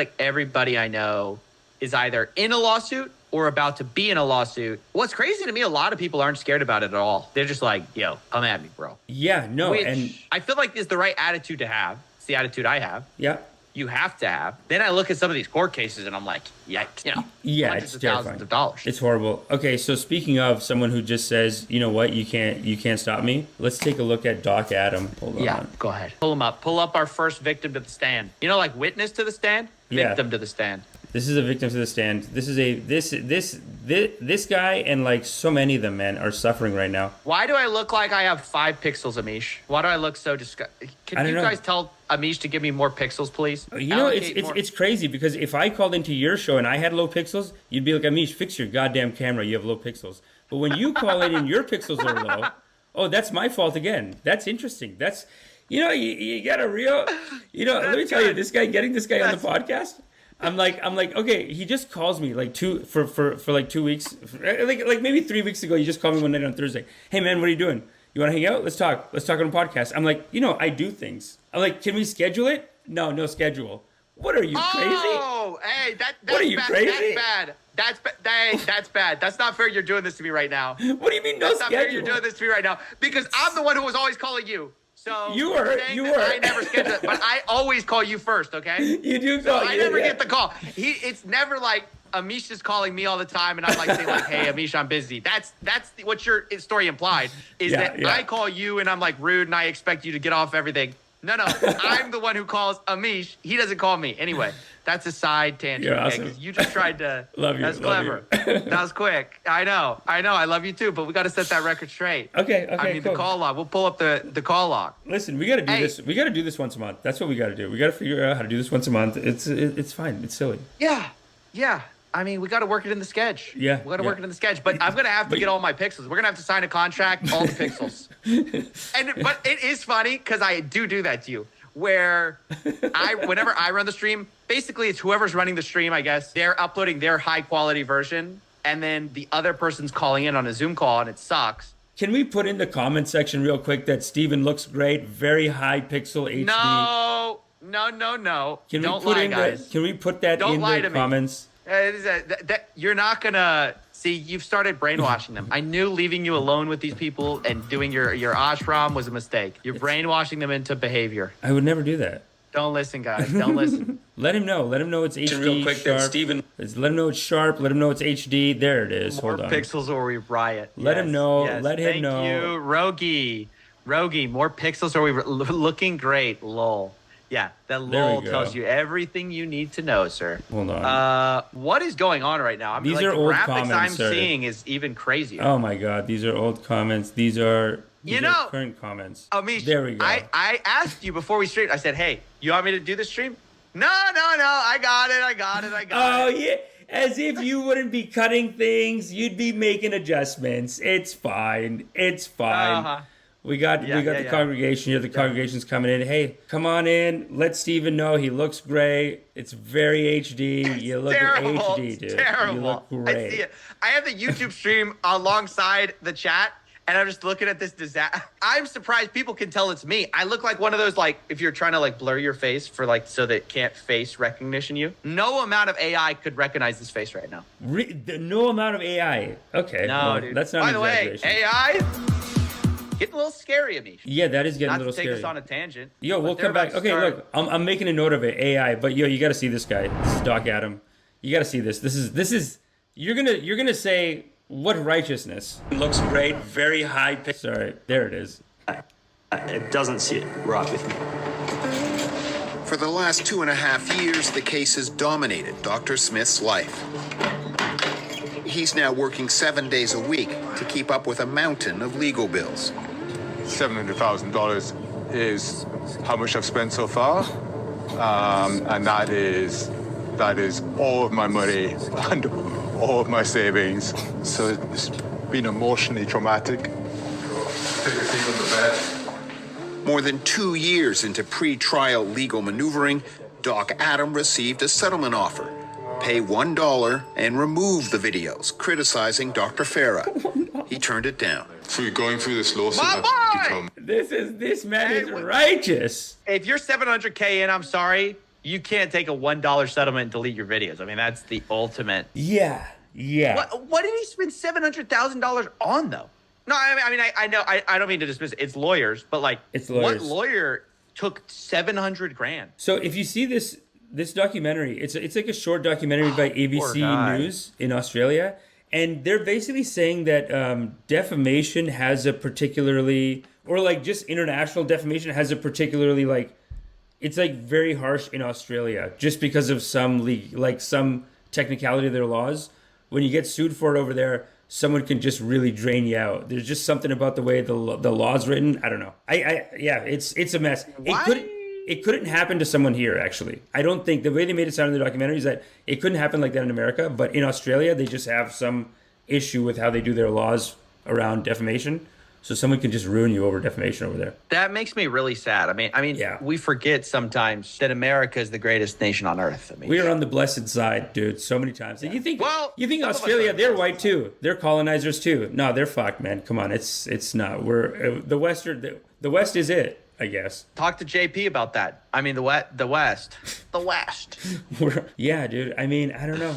like everybody I know is either in a lawsuit or about to be in a lawsuit. What's crazy to me, a lot of people aren't scared about it at all. They're just like, yo, come at me, bro. Yeah, no. Which and I feel like is the right attitude to have. It's the attitude I have. yeah. You have to have. Then I look at some of these court cases and I'm like, yikes, Yeah, hundreds it's of terrifying. thousands of dollars. It's horrible. Okay, so speaking of someone who just says, you know what, you can't stop me. Let's take a look at Doc Adam. Hold on. Go ahead. Pull him up. Pull up our first victim to the stand. You know, like witness to the stand, victim to the stand. This is a victim to the stand. This is this guy and like so many of them, man, are suffering right now. Why do I look like I have 5 pixels, Amish? Why do I look so disgusting? Can you guys tell Amish to give me more pixels, please? You know, it's crazy because if I called into your show and I had low pixels, you'd be like, Amish, fix your goddamn camera. You have low pixels. But when you call in and your pixels are low, oh, that's my fault again. That's interesting. That's, you got a real, let me tell you, getting this guy on the podcast. I'm like, okay, he just calls me like for like 2 weeks, like maybe 3 weeks ago, he just called me one night on Thursday. Hey man, what are you doing? You want to hang out? Let's talk on a podcast. I'm like, I do things. I'm like, can we schedule it? No schedule. What are you, crazy? Oh, hey, that's what are you, bad. crazy? That's bad. That's bad. That's not fair. You're doing this to me right now. What do you mean no schedule? That's not fair. You're doing this to me right now because I'm the one who was always calling you. So you were. I never schedule it, but I always call you first. Okay. You do call. So I never get the call. It's never like Amish is calling me all the time, and I'm like saying like, "Hey, Amish, I'm busy." That's what your story implied is that I call you and I'm like rude and I expect you to get off everything. No, I'm the one who calls Amish. He doesn't call me. Anyway, that's a side tangent. You're awesome. Because you just tried to. Love you. That's clever. That was quick. I know. I love you too, but we got to set that record straight. Okay. I mean, cool. the call log. We'll pull up the call log. Listen, we got to do this. We got to do this once a month. That's what we got to do. We got to figure out how to do this once a month. It's fine. It's silly. Yeah. I mean, we got to work it in the sketch. Yeah. We got to work it in the sketch. But I'm going to have to get all my pixels. We're going to have to sign a contract, all the pixels. But it is funny because I do that to you. Where whenever I run the stream, basically it's whoever's running the stream, I guess, they're uploading their high quality version. And then the other person's calling in on a Zoom call and it sucks. Can we put in the comment section real quick that Steven looks great, very high pixel HD? No. Don't lie, guys. Can we put that in the comments? You're not gonna see. You've started brainwashing them. I knew leaving you alone with these people and doing your ashram was a mistake. You're brainwashing them into behavior. I would never do that. Don't listen, guys. Don't listen. Let him know. Let him know it's HD. Real quick, sharp. Steven. Let him know it's sharp. Let him know it's HD. There it is. More Hold on. pixels or we riot. Let him know. Yes. Let him know. Thank you, Rogi. More pixels or we looking great. Lol. Yeah, that lol tells you everything you need to know, sir. Hold on. What is going on right now? I mean, These are the old graphics comments, I'm sir. seeing is even crazier. Oh my God, these are old comments. These are current comments. Amish, there we go. I asked you before we streamed. I said, "Hey, you want me to do the stream?" No. I got it. Oh yeah, as if you wouldn't be cutting things. You'd be making adjustments. It's fine. Uh-huh. We got the congregation here. The congregation's coming in. Hey, come on in. Let Steven know he looks great. It's very HD. You look HD, dude. Terrible. You look great. I see it. I have the YouTube stream alongside the chat, and I'm just looking at this disaster. I'm surprised people can tell it's me. I look like one of those, like, if you're trying to, like, blur your face for, like, so that it can't face recognition you. No amount of AI could recognize this face right now. No amount of AI. Okay. No, dude. That's not By the way, AI... Getting a little scary, Amish. Yeah, that is getting a little scary. Not to take us on a tangent. Yo, we'll come back. Okay, look, I'm making a note of it, AI. But yo, you got to see this guy. This is Doc Adam. You got to see this. This is. You're gonna say what righteousness? It looks great. Very high pitch. Sorry, there it is. It doesn't sit right with me. For the last 2.5 years, the case has dominated Dr. Smith's life. He's now working 7 days a week to keep up with a mountain of legal bills. $700,000 is how much I've spent so far, and that is all of my money and all of my savings. So it's been emotionally traumatic. Take a seat on the bed. More than 2 years into pre-trial legal maneuvering, Doc Adam received a settlement offer. Pay $1 and remove the videos criticizing Dr. Farah. He turned it down. Through going through this lawsuit, My boy! This man is righteous. If you're 700K in, I'm sorry, you can't take a $1 settlement and delete your videos. I mean, that's the ultimate. Yeah. What did he spend $700,000 on though? No, I know. I don't mean to dismiss it. It's lawyers, but like, It's lawyers. What lawyer took $700,000? So if you see this documentary, it's like a short documentary by ABC News in Australia, and they're basically saying that defamation has a particularly, or like just international defamation has a particularly like, it's like very harsh in Australia just because of some some technicality of their laws. When you get sued for it over there, someone can just really drain you out. There's just something about the way the law's written. I don't know. It's a mess. Why? It couldn't happen to someone here, actually. I don't think the way they made it sound in the documentary is that it couldn't happen like that in America, but in Australia, they just have some issue with how they do their laws around defamation. So someone can just ruin you over defamation over there. That makes me really sad. I mean, Yeah. we forget sometimes that America is the greatest nation on earth. I mean, We are on the blessed side, dude, so many times. You think Well, you think some of us Australia, are. they're white too. They're colonizers too. No, they're fucked, man. Come on, it's not. We're the West is it, I guess. talk to JP about that. I mean, the West. Yeah, dude. I mean, I don't know.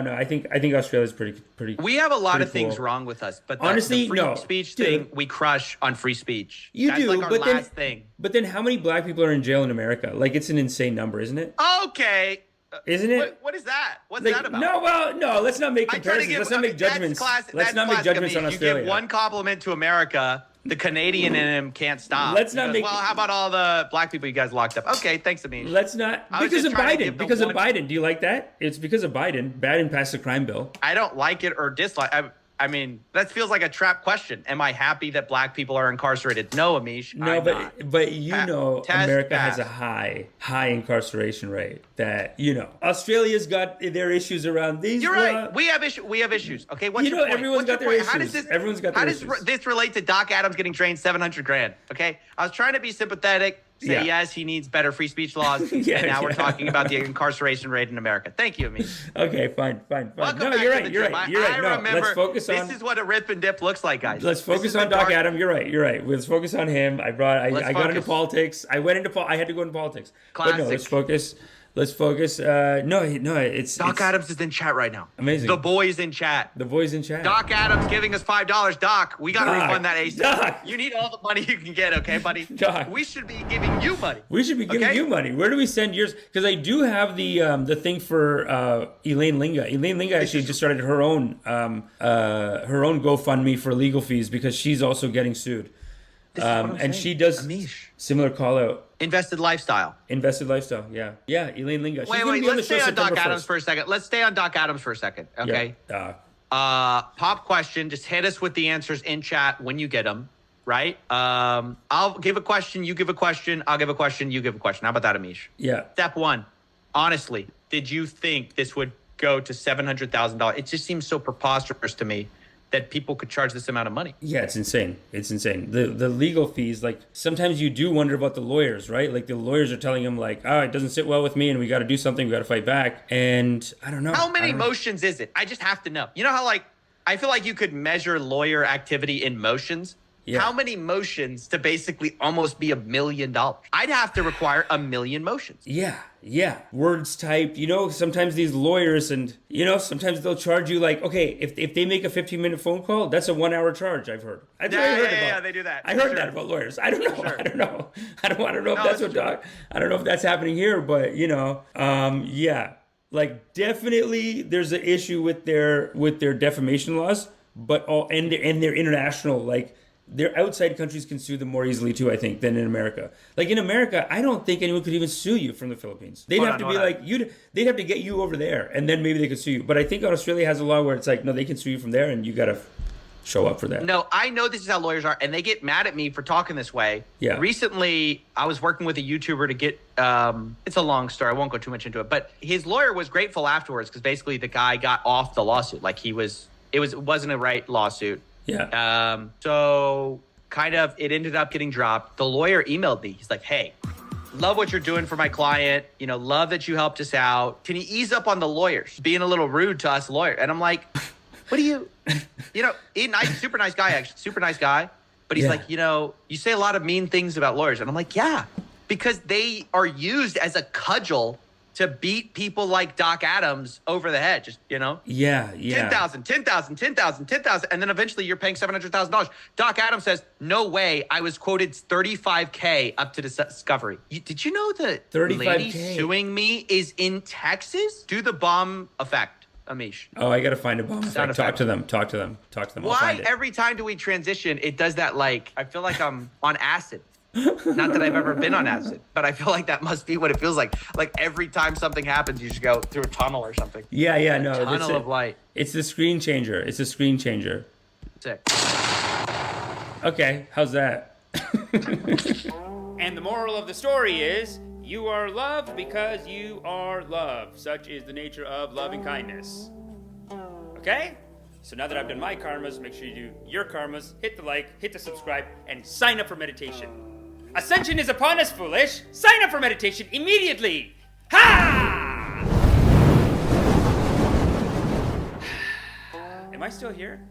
No. I think Australia's pretty. We have a lot pretty of things cool. wrong with us, but Honestly, the free no. speech Dude. thing we crush on free speech. That's do, like our but last then thing. But then, how many black people are in jail in America? Like, it's an insane number, isn't it? Okay. Isn't it? What is that? What's Like, that about? no. Let's not make I try to comparisons. give, Let's not make judgments. Let's not make judgments on You Australia. give one compliment to America, the Canadian in him can't stop. Let's not He goes, make- Well, how about all the black people you guys locked up? Okay, thanks, Amish. Let's not I was because just of trying to Biden. give the Because of one- Biden. Do you like that? It's because of Biden. Biden passed the crime bill. I don't like it or dislike. I mean, that feels like a trap question. Am I happy that black people are incarcerated? No, Amish. No, I'm but not. but you know, Test America has a pass. high incarceration rate. That Australia's got their issues around these. You're right. We have issues. Okay, what's You your know, point? everyone's What's got your their point? How does issues. this, Everyone's got how their does issues. this relate to Doc Adams getting trained $700,000? Okay, I was trying to be sympathetic. Say Yeah. yes, he needs better free speech laws. Yeah, and now we're yeah. talking about the incarceration rate in America. Thank you, Amish. Okay, fine. Welcome No, back you're to right. the You're gym. right. You're right. I No, remember let's focus on. this is what a rip and dip looks like, guys. Let's This focus is on the Doc dark- Adam. You're right. Let's focus on him. I got into focus. politics. I had to go into politics. But no, Classic. let's focus. It's Doc it's Adams is in chat right now. Amazing. The boy's in chat. the boys in chat. Doc Adams giving us $5. Doc, we got to Doc, refund that ACE. Doc. You need all the money you can get, okay, buddy? Doc. We should be giving you money. We should be giving Okay. you money. Where do we send yours? Because I do have the thing for Elaine Linga. Elaine Linga actually just started her own GoFundMe for legal fees because she's also getting sued. This is what I'm And saying. she does Amish. similar call out. Invested lifestyle. Invested lifestyle. Yeah, Elaine Linga. She's Wait, gonna be on the let's show stay on Doc September Adams 1st. for a second. Let's stay on Doc Adams for a second, okay? Yeah. Pop question. Just hit us with the answers in chat when you get them, right? I'll give a question, you give a question, I'll give a question, you give a question. How about that, Amish? Yeah. Step one, honestly, did you think this would go to $700,000? It just seems so preposterous to me that people could charge this amount of money. Yeah, it's insane. The legal fees, like sometimes you do wonder about the lawyers, right? Like the lawyers are telling him like, oh, it doesn't sit well with me and we got to do something. We got to fight back. And I don't know. How many I don't know. motions is it? I just have to know. You know how like, I feel like you could measure lawyer activity in motions. Yeah. How many motions to basically almost be $1 million? I'd have to require 1 million motions. Yeah. Words typed. Sometimes these lawyers and, sometimes they'll charge you like, okay, if they make a 15-minute phone call, that's a 1-hour charge, I've heard. That's what I heard about. Yeah, they do that. I For heard sure. that about lawyers. I don't know. Sure. I don't know if No, that's it's what true. I don't know if that's happening here, but yeah. Like definitely there's an issue with their defamation laws, but and their international, like their outside countries can sue them more easily too, I think, than in America. Like in America, I don't think anyone could even sue you from the Philippines. They'd have to be like they'd have to get you over there, and then maybe they could sue you. But I think Australia has a law where it's like, no, they can sue you from there, and you gotta show up for that. No, I know this is how lawyers are, and they get mad at me for talking this way. Yeah. Recently, I was working with a YouTuber to get, it's a long story. I won't go too much into it, but his lawyer was grateful afterwards because basically the guy got off the lawsuit. Like it wasn't a right lawsuit. Yeah. So kind of, it ended up getting dropped. The lawyer emailed me. He's like, hey, love what you're doing for my client. Love that you helped us out. Can you ease up on the lawyers being a little rude to us lawyers? And I'm like, what do you, super nice guy, actually, super nice guy. But he's Yeah. like, you say a lot of mean things about lawyers. And I'm like, yeah, because they are used as a cudgel to beat people like Doc Adams over the head. Just, Yeah. 10,000, 10,000, 10,000, 10,000. And then eventually you're paying $700,000. Doc Adams says, no way. I was quoted $35K up to discovery. Did you know the 35K. lady suing me is in Texas? Do the bomb effect, Amish. Oh, I got to find a bomb effect. effect. Talk to them. I'll Why find it. every time do we transition, it does that I feel like I'm on acid. Not that I've ever been on acid, but I feel like that must be what it feels like. Like every time something happens, you just go through a tunnel or something. Yeah, no. Tunnel of light. It's the screen changer. Sick. Okay, how's that? And the moral of the story is, you are loved because you are loved. Such is the nature of loving kindness. Okay? So now that I've done my karmas, make sure you do your karmas, hit the like, hit the subscribe, and sign up for meditation. Ascension is upon us, foolish! Sign up for meditation immediately! Ha! Am I still here?